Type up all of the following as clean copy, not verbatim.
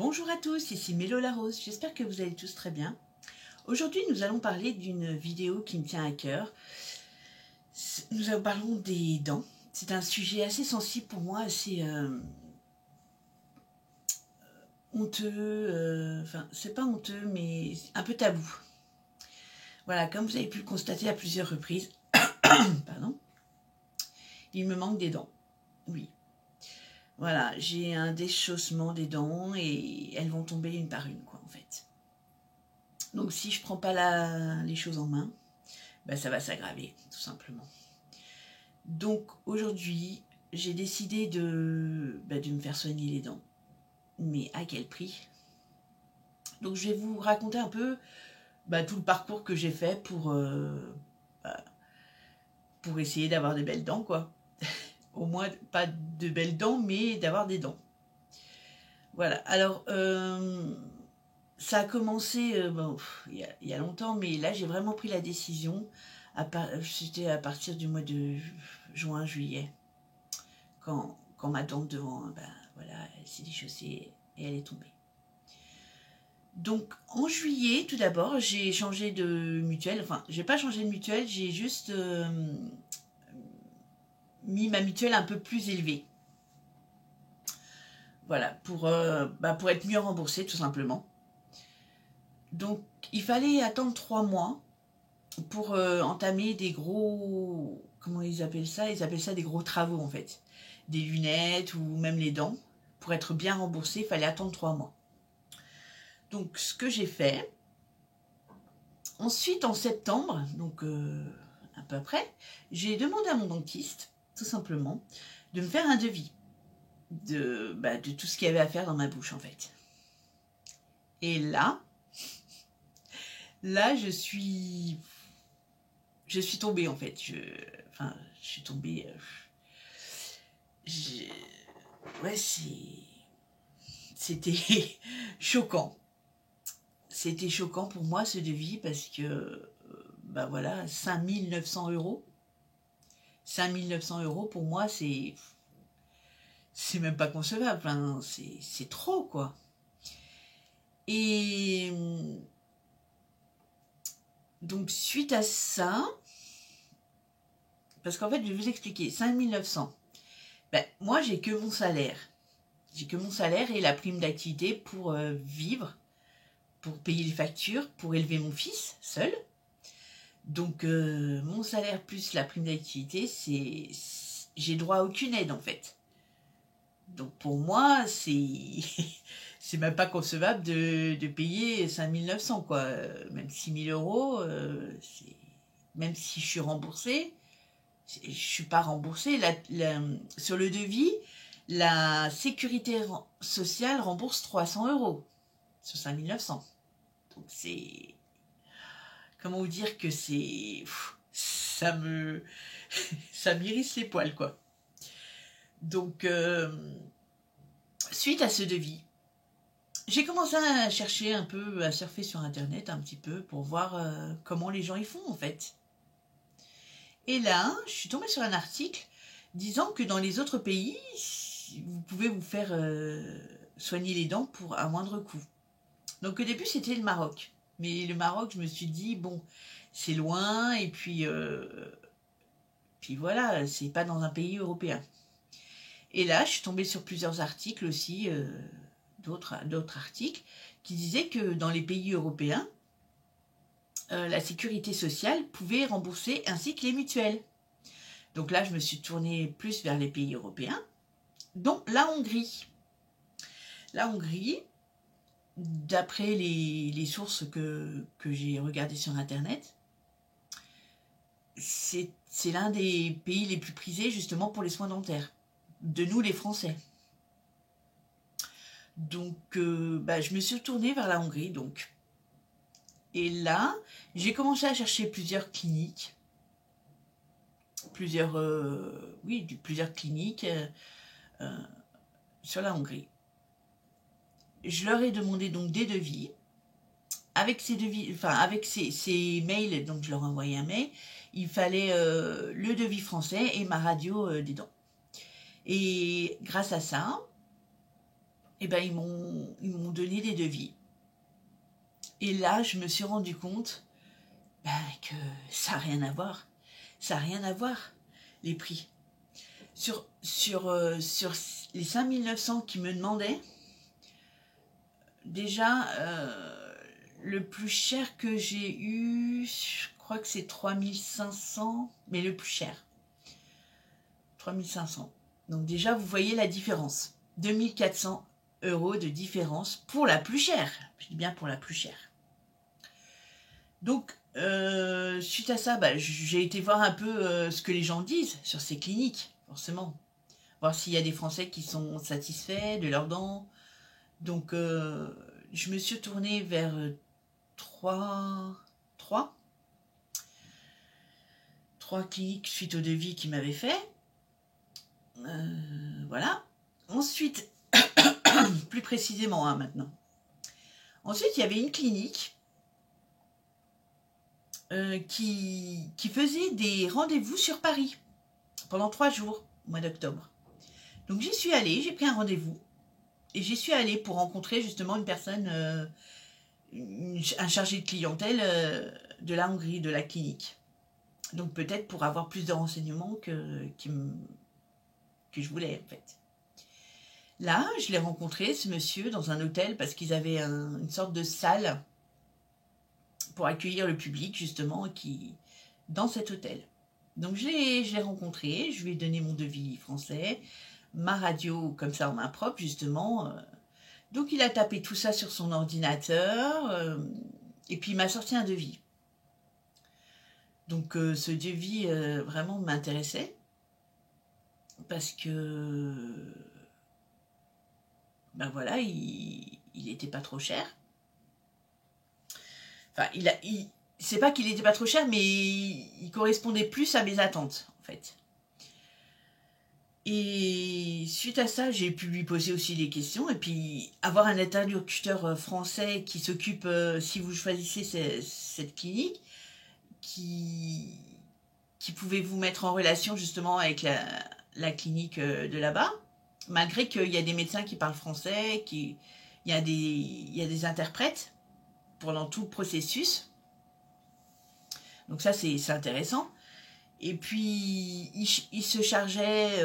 Bonjour à tous, ici Mélo Larose, j'espère que vous allez tous très bien. Aujourd'hui, nous allons parler d'une vidéo qui me tient à cœur. Nous parlons des dents. C'est un sujet assez sensible pour moi, assez honteux, enfin, c'est pas honteux, mais un peu tabou. Voilà, comme vous avez pu le constater à plusieurs reprises, pardon, il me manque des dents, oui. Voilà, j'ai un déchaussement des dents et elles vont tomber une par une, quoi, en fait. Donc si je prends pas les choses en main, ben, ça va s'aggraver, tout simplement. Donc aujourd'hui, j'ai décidé de me faire soigner les dents. Mais à quel prix? Donc je vais vous raconter un peu tout le parcours que j'ai fait pour essayer d'avoir des belles dents, quoi. Au moins, pas de belles dents, mais d'avoir des dents. Voilà, alors ça a commencé il y a longtemps, mais là j'ai vraiment pris la décision, c'était à partir du mois de juin, juillet, quand ma dent devant, voilà, elle s'est déchaussée et elle est tombée. Donc en juillet, tout d'abord, j'ai changé de mutuelle, enfin j'ai pas changé de mutuelle, j'ai juste mis ma mutuelle un peu plus élevée. Voilà, pour être mieux remboursée tout simplement. Donc il fallait attendre 3 mois pour entamer des gros... Comment ils appellent ça? Ils appellent ça des gros travaux, en fait. Des lunettes ou même les dents. Pour être bien remboursé, il fallait attendre 3 mois. Donc, ce que j'ai fait... Ensuite, en septembre, donc un peu après, j'ai demandé à mon dentiste, tout simplement, de me faire un devis de tout ce qu'il y avait à faire dans ma bouche, en fait. Et là, je suis tombée, en fait. Je suis tombée... Ouais, c'était choquant. C'était choquant pour moi, ce devis, parce que, voilà, 5 900 €. 5 900 € pour moi, c'est même pas concevable. Enfin, c'est trop, quoi. Et donc, suite à ça, parce qu'en fait, je vais vous expliquer, 5 900. Moi, j'ai que mon salaire. J'ai que mon salaire et la prime d'activité pour vivre, pour payer les factures, pour élever mon fils seul. Donc mon salaire plus la prime d'activité, j'ai droit à aucune aide, en fait. Donc pour moi, c'est même pas concevable de payer 5 900, quoi. Même 6 000 €, même si je suis remboursée, je suis pas remboursée. Sur le devis, la sécurité sociale rembourse 300 € sur 5 900. Donc c'est... Comment vous dire que c'est... Ça m'irrisse les poils, quoi. Donc, suite à ce devis, j'ai commencé à chercher un peu, à surfer sur Internet un petit peu pour voir comment les gens y font, en fait. Et là, je suis tombée sur un article disant que dans les autres pays, vous pouvez vous faire soigner les dents à moindre coût. Donc au début, c'était le Maroc. Mais le Maroc, je me suis dit, bon, c'est loin, et puis voilà, c'est pas dans un pays européen. Et là, je suis tombée sur plusieurs articles aussi, d'autres articles, qui disaient que dans les pays européens, la sécurité sociale pouvait rembourser ainsi que les mutuelles. Donc là, je me suis tournée plus vers les pays européens, dont la Hongrie. La Hongrie, d'après les sources que j'ai regardées sur Internet, c'est l'un des pays les plus prisés justement pour les soins dentaires, de nous les Français. Donc je me suis tournée vers la Hongrie, donc. Et là, j'ai commencé à chercher plusieurs cliniques, plusieurs cliniques sur la Hongrie. Je leur ai demandé donc des devis. Avec ces devis, avec ces mails, donc je leur ai envoyé un mail, il fallait le devis français et ma radio des dents. Et grâce à ça, et ben ils m'ont donné des devis. Et là, je me suis rendu compte que ça n'a rien à voir. Ça n'a rien à voir, les prix. Sur les 5900 qui me demandaient, déjà, le plus cher que j'ai eu, je crois que c'est 3500, mais le plus cher. 3500. Donc déjà, vous voyez la différence. 2400 € de différence pour la plus chère. Je dis bien pour la plus chère. Donc, suite à ça, j'ai été voir un peu ce que les gens disent sur ces cliniques, forcément. Voir s'il y a des Français qui sont satisfaits de leurs dents. Donc, je me suis tournée vers trois cliniques suite au devis qu'ils m'avaient fait. Voilà. Ensuite, plus précisément maintenant. Ensuite, il y avait une clinique qui faisait des rendez-vous sur Paris pendant 3 jours au mois d'octobre. Donc j'y suis allée, j'ai pris un rendez-vous et j'y suis allée pour rencontrer justement une personne, un chargé de clientèle de la Hongrie, de la clinique. Donc peut-être pour avoir plus de renseignements que je voulais en fait. Là, je l'ai rencontré, ce monsieur, dans un hôtel parce qu'ils avaient une sorte de salle pour accueillir le public justement dans cet hôtel. Donc je l'ai rencontré, je lui ai donné mon devis français, ma radio comme ça en main propre justement. Donc il a tapé tout ça sur son ordinateur et puis il m'a sorti un devis. Donc ce devis vraiment m'intéressait parce que voilà, il n'était pas trop cher. Enfin, c'est pas qu'il n'était pas trop cher, mais il correspondait plus à mes attentes, en fait. Et suite à ça, j'ai pu lui poser aussi des questions. Et puis, avoir un interlocuteur français qui s'occupe, si vous choisissez cette clinique, qui pouvait vous mettre en relation justement avec la clinique de là-bas, malgré qu'il y a des médecins qui parlent français, il y a des interprètes pendant tout le processus. Donc ça, c'est intéressant. Et puis, il se chargeait,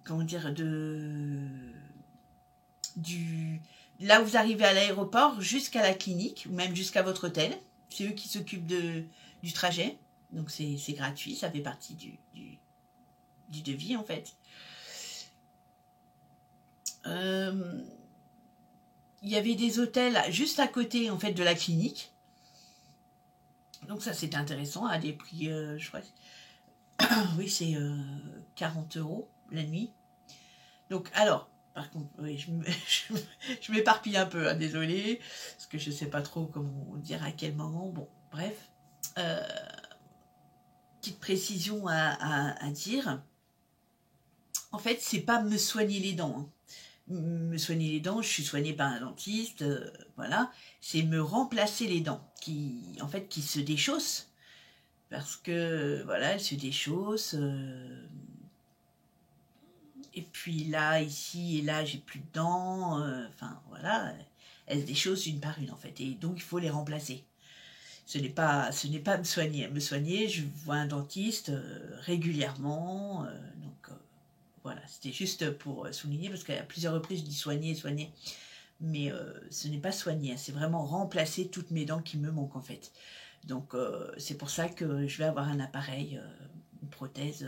comment dire, là où vous arrivez à l'aéroport jusqu'à la clinique, ou même jusqu'à votre hôtel. C'est eux qui s'occupent du trajet. Donc c'est gratuit, ça fait partie du devis en fait. Il y avait des hôtels juste à côté en fait de la clinique. Donc ça c'était intéressant, à des prix, je crois, oui c'est 40 € la nuit. Donc alors, par contre, oui, je m'éparpille un peu, hein, désolée, parce que je ne sais pas trop comment dire à quel moment. Bon, bref. Petite précision à dire. En fait, c'est pas me soigner les dents. Hein. Me soigner les dents, je suis soignée par un dentiste, voilà. C'est me remplacer les dents qui se déchaussent. Parce que, voilà, elles se déchaussent. Et puis là, ici et là, j'ai plus de dents. Enfin, voilà, elles se déchaussent une par une, en fait. Et donc, il faut les remplacer. Ce n'est pas me soigner. Me soigner, je vois un dentiste régulièrement. Donc, voilà, c'était juste pour souligner, parce qu'à plusieurs reprises, je dis soigner. Mais ce n'est pas soigner, c'est vraiment remplacer toutes mes dents qui me manquent, en fait. Donc, c'est pour ça que je vais avoir un appareil, une prothèse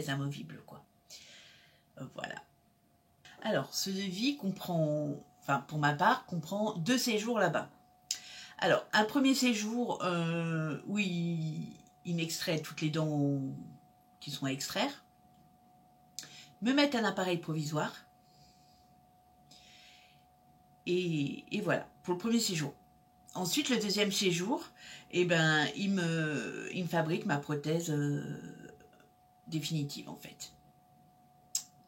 amovible, quoi. Voilà. Alors, ce devis comprend, enfin, pour ma part, comprend 2 séjours là-bas. Alors, un premier séjour où il m'extrait toutes les dents qui sont à extraire, me mettent un appareil provisoire, et voilà, pour le premier séjour. Ensuite, le deuxième séjour, il me fabrique ma prothèse définitive, en fait.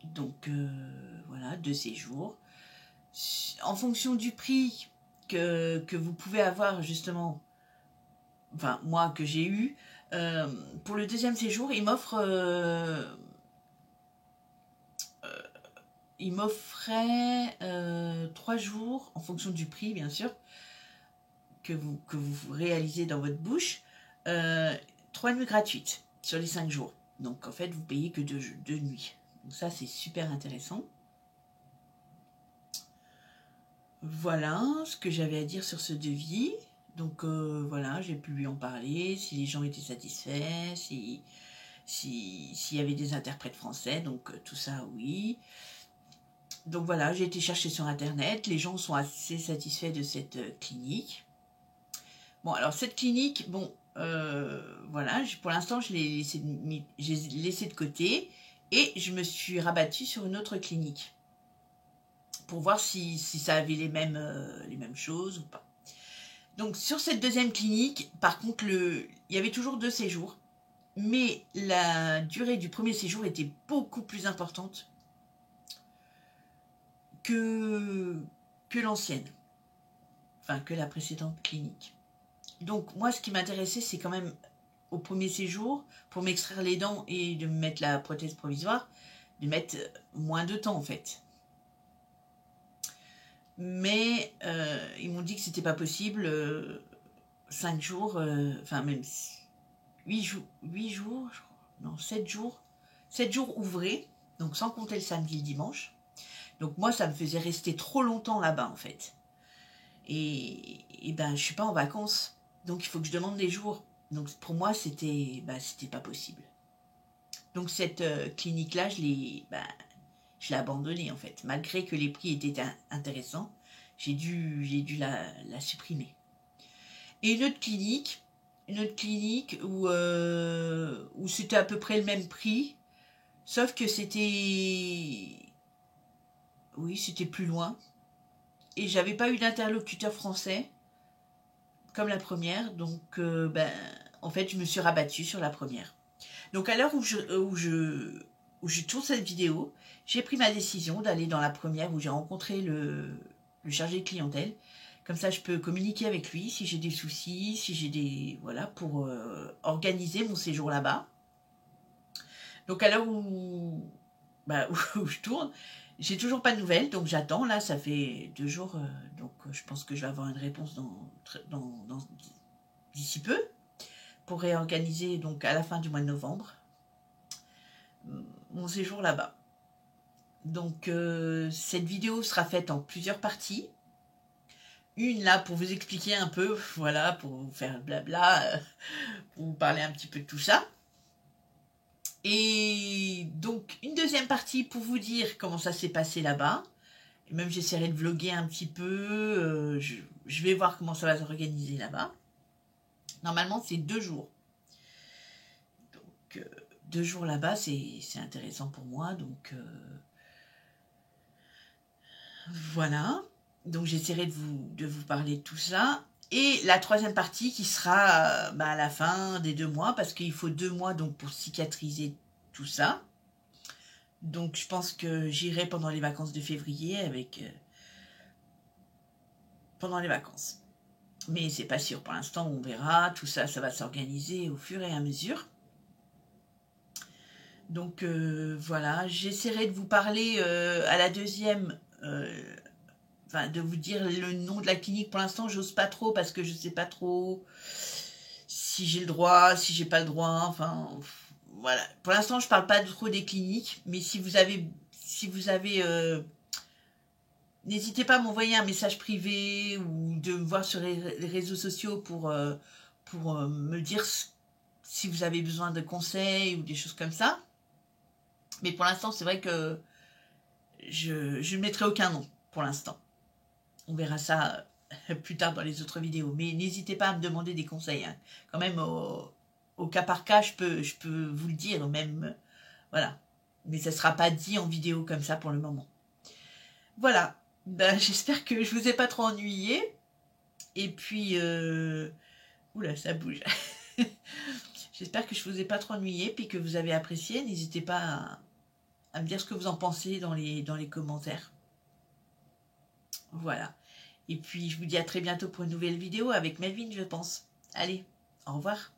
Donc, voilà, 2 séjours. En fonction du prix que vous pouvez avoir, justement, enfin, moi, que j'ai eu, pour le deuxième séjour, il m'offre il m'offrait 3 jours, en fonction du prix bien sûr, que vous réalisez dans votre bouche, 3 nuits gratuites sur les 5 jours. Donc en fait, vous payez que 2 nuits. Donc ça, c'est super intéressant. Voilà ce que j'avais à dire sur ce devis. Donc voilà, j'ai pu lui en parler, si les gens étaient satisfaits, s'il y avait des interprètes français, donc tout ça, oui. Donc voilà, j'ai été chercher sur internet, les gens sont assez satisfaits de cette clinique. Bon, alors cette clinique, bon, voilà, pour l'instant, je l'ai laissé de côté et je me suis rabattue sur une autre clinique pour voir si ça avait les mêmes choses ou pas. Donc sur cette deuxième clinique, par contre, il y avait toujours 2 séjours, mais la durée du premier séjour était beaucoup plus importante que l'ancienne, enfin que la précédente clinique. Donc moi, ce qui m'intéressait, c'est quand même au premier séjour, pour m'extraire les dents et de me mettre la prothèse provisoire, de mettre moins de temps en fait. Mais ils m'ont dit que c'était pas possible, 5 jours, enfin même 8 jours, je crois, non 7 jours, 7 jours ouvrés, donc sans compter le samedi et le dimanche. Donc moi, ça me faisait rester trop longtemps là-bas en fait. Et ben, je suis pas en vacances, donc il faut que je demande des jours. Donc pour moi, c'était pas possible. Donc cette clinique-là, je l'ai abandonnée en fait. Malgré que les prix étaient intéressants, j'ai dû la supprimer. Et une autre clinique où c'était à peu près le même prix, sauf que c'était plus loin. Et j'avais pas eu d'interlocuteur français comme la première, donc en fait je me suis rabattue sur la première. Donc à l'heure où je tourne cette vidéo, j'ai pris ma décision d'aller dans la première où j'ai rencontré le chargé de clientèle. Comme ça, je peux communiquer avec lui si j'ai des soucis, si j'ai des... Voilà, pour organiser mon séjour là-bas. Donc à l'heure où je tourne, j'ai toujours pas de nouvelles, donc j'attends. Là, ça fait 2 jours, donc je pense que je vais avoir une réponse d'ici peu pour réorganiser donc à la fin du mois de novembre mon séjour là-bas. Donc cette vidéo sera faite en plusieurs parties. Une là pour vous expliquer un peu, voilà, pour vous faire blabla, pour vous parler un petit peu de tout ça. Et donc une deuxième partie pour vous dire comment ça s'est passé là-bas. Et même j'essaierai de vlogger un petit peu, je vais voir comment ça va s'organiser là-bas. Normalement c'est 2 jours. Donc 2 jours là-bas, c'est intéressant pour moi, donc voilà. Donc j'essaierai de vous parler de tout ça. Et la troisième partie qui sera à la fin des 2 mois, parce qu'il faut 2 mois donc pour cicatriser tout ça. Donc je pense que j'irai pendant les vacances de février pendant les vacances. Mais c'est pas sûr pour l'instant, on verra. Tout ça, ça va s'organiser au fur et à mesure. Donc voilà, j'essaierai de vous parler à la deuxième, de vous dire le nom de la clinique. Pour l'instant, j'ose pas trop parce que je sais pas trop si j'ai le droit, si j'ai pas le droit. Enfin, voilà. Pour l'instant, je parle pas trop des cliniques, mais si vous avez, n'hésitez pas à m'envoyer un message privé ou de me voir sur les réseaux sociaux pour me dire si vous avez besoin de conseils ou des choses comme ça. Mais pour l'instant, c'est vrai que je ne mettrai aucun nom pour l'instant. On verra ça plus tard dans les autres vidéos. Mais n'hésitez pas à me demander des conseils. Hein. Quand même, au cas par cas, je peux vous le dire. Même, voilà. Mais ça ne sera pas dit en vidéo comme ça pour le moment. Voilà. J'espère que je ne vous ai pas trop ennuyé. Et puis... Oula, ça bouge. J'espère que je ne vous ai pas trop ennuyé. Puis que vous avez apprécié. N'hésitez pas à me dire ce que vous en pensez dans les commentaires. Voilà. Et puis, je vous dis à très bientôt pour une nouvelle vidéo avec Melvin, je pense. Allez, au revoir.